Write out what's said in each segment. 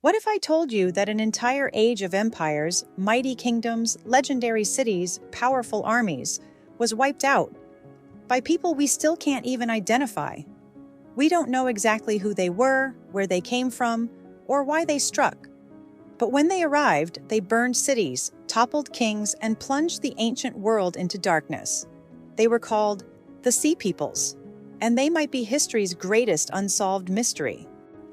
What if I told you that an entire age of empires, mighty kingdoms, legendary cities, powerful armies, was wiped out by people we still can't even identify? We don't know exactly who they were, where they came from, or why they struck. But when they arrived, they burned cities, toppled kings, and plunged the ancient world into darkness. They were called the Sea Peoples, and they might be history's greatest unsolved mystery.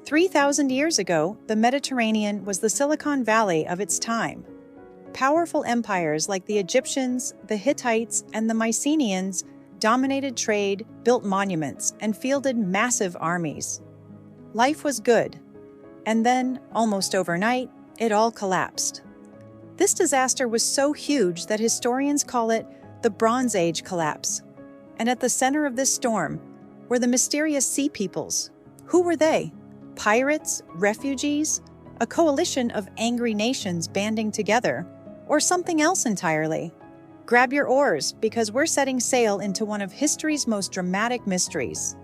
3,000 years ago, the Mediterranean was the Silicon Valley of its time. Powerful empires like the Egyptians, the Hittites, and the Mycenaeans dominated trade, built monuments, and fielded massive armies. Life was good. And then, almost overnight, it all collapsed. This disaster was so huge that historians call it the Bronze Age collapse. And at the center of this storm were the mysterious Sea Peoples. Who were they? Pirates? Refugees? A coalition of angry nations banding together? Or something else entirely? Grab your oars, because we're setting sail into one of history's most dramatic mysteries.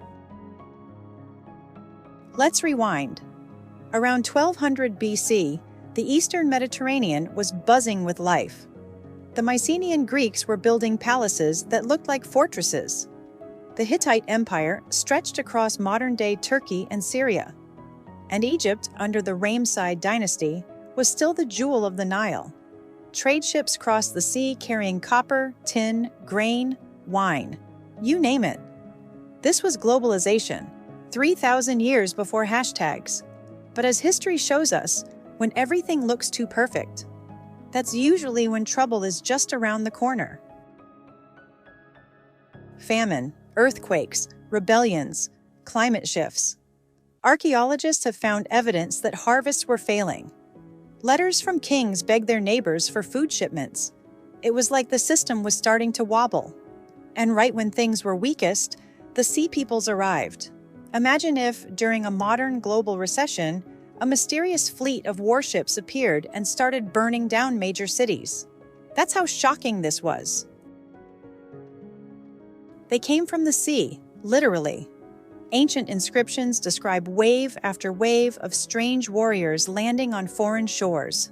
Let's rewind. Around 1200 BC, the Eastern Mediterranean was buzzing with life. The Mycenaean Greeks were building palaces that looked like fortresses. The Hittite Empire stretched across modern-day Turkey and Syria. And Egypt, under the Ramesside dynasty, was still the jewel of the Nile. Trade ships crossed the sea carrying copper, tin, grain, wine. You name it. This was globalization, 3,000 years before hashtags. But as history shows us, when everything looks too perfect, that's usually when trouble is just around the corner. Famine, earthquakes, rebellions, climate shifts. Archaeologists have found evidence that harvests were failing. Letters from kings begged their neighbors for food shipments. It was like the system was starting to wobble. And right when things were weakest, the Sea Peoples arrived. Imagine if, during a modern global recession, a mysterious fleet of warships appeared and started burning down major cities. That's how shocking this was. They came from the sea, literally. Ancient inscriptions describe wave after wave of strange warriors landing on foreign shores.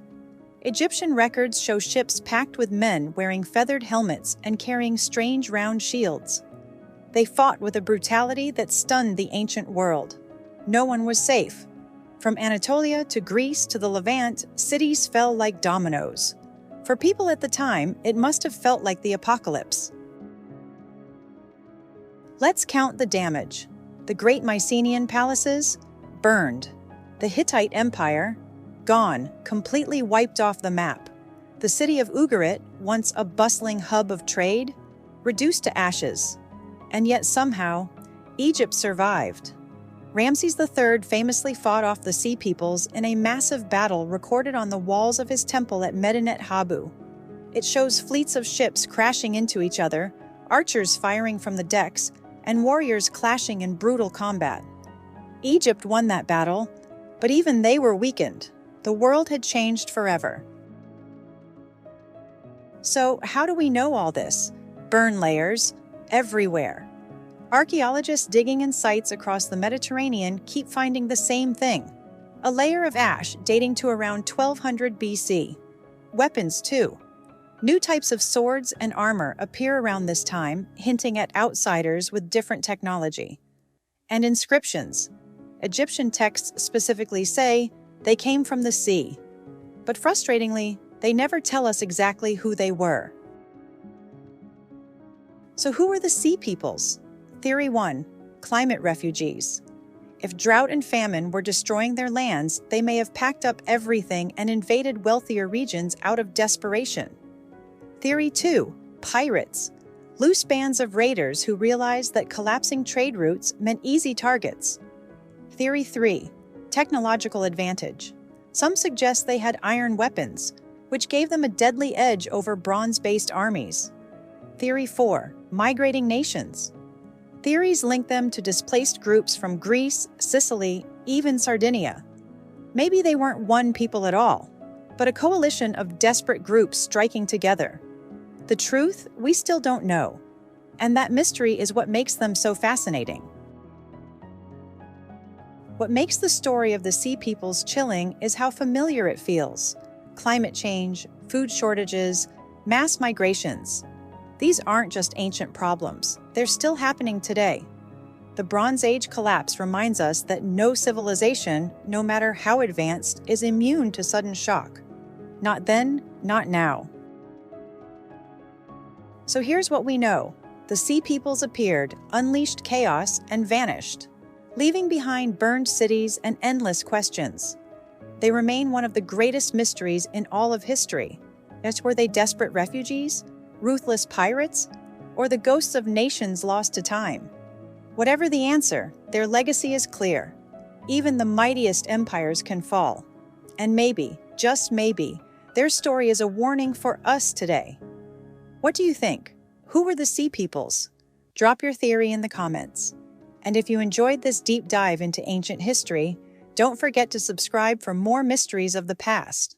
Egyptian records show ships packed with men wearing feathered helmets and carrying strange round shields. They fought with a brutality that stunned the ancient world. No one was safe. From Anatolia to Greece to the Levant, cities fell like dominoes. For people at the time, it must have felt like the apocalypse. Let's count the damage. The great Mycenaean palaces? Burned. The Hittite Empire? Gone, completely wiped off the map. The city of Ugarit, once a bustling hub of trade? Reduced to ashes. And yet somehow, Egypt survived. Ramses III famously fought off the Sea Peoples in a massive battle recorded on the walls of his temple at Medinet Habu. It shows fleets of ships crashing into each other, archers firing from the decks, and warriors clashing in brutal combat. Egypt won that battle, but even they were weakened. The world had changed forever. So, how do we know all this? Burn layers everywhere. Archaeologists digging in sites across the Mediterranean keep finding the same thing: a layer of ash dating to around 1200 BC. Weapons, too. New types of swords and armor appear around this time, hinting at outsiders with different technology. And inscriptions. Egyptian texts specifically say they came from the sea. But frustratingly, they never tell us exactly who they were. So who were the Sea Peoples? Theory 1. Climate refugees. If drought and famine were destroying their lands, they may have packed up everything and invaded wealthier regions out of desperation. Theory 2. Pirates. Loose bands of raiders who realized that collapsing trade routes meant easy targets. Theory 3. Technological advantage. Some suggest they had iron weapons, which gave them a deadly edge over bronze-based armies. Theory 4. Migrating nations. Theories link them to displaced groups from Greece, Sicily, even Sardinia. Maybe they weren't one people at all, but a coalition of desperate groups striking together. The truth, we still don't know, and that mystery is what makes them so fascinating. What makes the story of the Sea Peoples chilling is how familiar it feels. Climate change, food shortages, mass migrations. These aren't just ancient problems, they're still happening today. The Bronze Age collapse reminds us that no civilization, no matter how advanced, is immune to sudden shock. Not then, not now. So here's what we know. The Sea Peoples appeared, unleashed chaos, and vanished, leaving behind burned cities and endless questions. They remain one of the greatest mysteries in all of history. Yet were they desperate refugees, ruthless pirates, or the ghosts of nations lost to time? Whatever the answer, their legacy is clear. Even the mightiest empires can fall. And maybe, just maybe, their story is a warning for us today. What do you think? Who were the Sea Peoples? Drop your theory in the comments. And if you enjoyed this deep dive into ancient history, don't forget to subscribe for more mysteries of the past.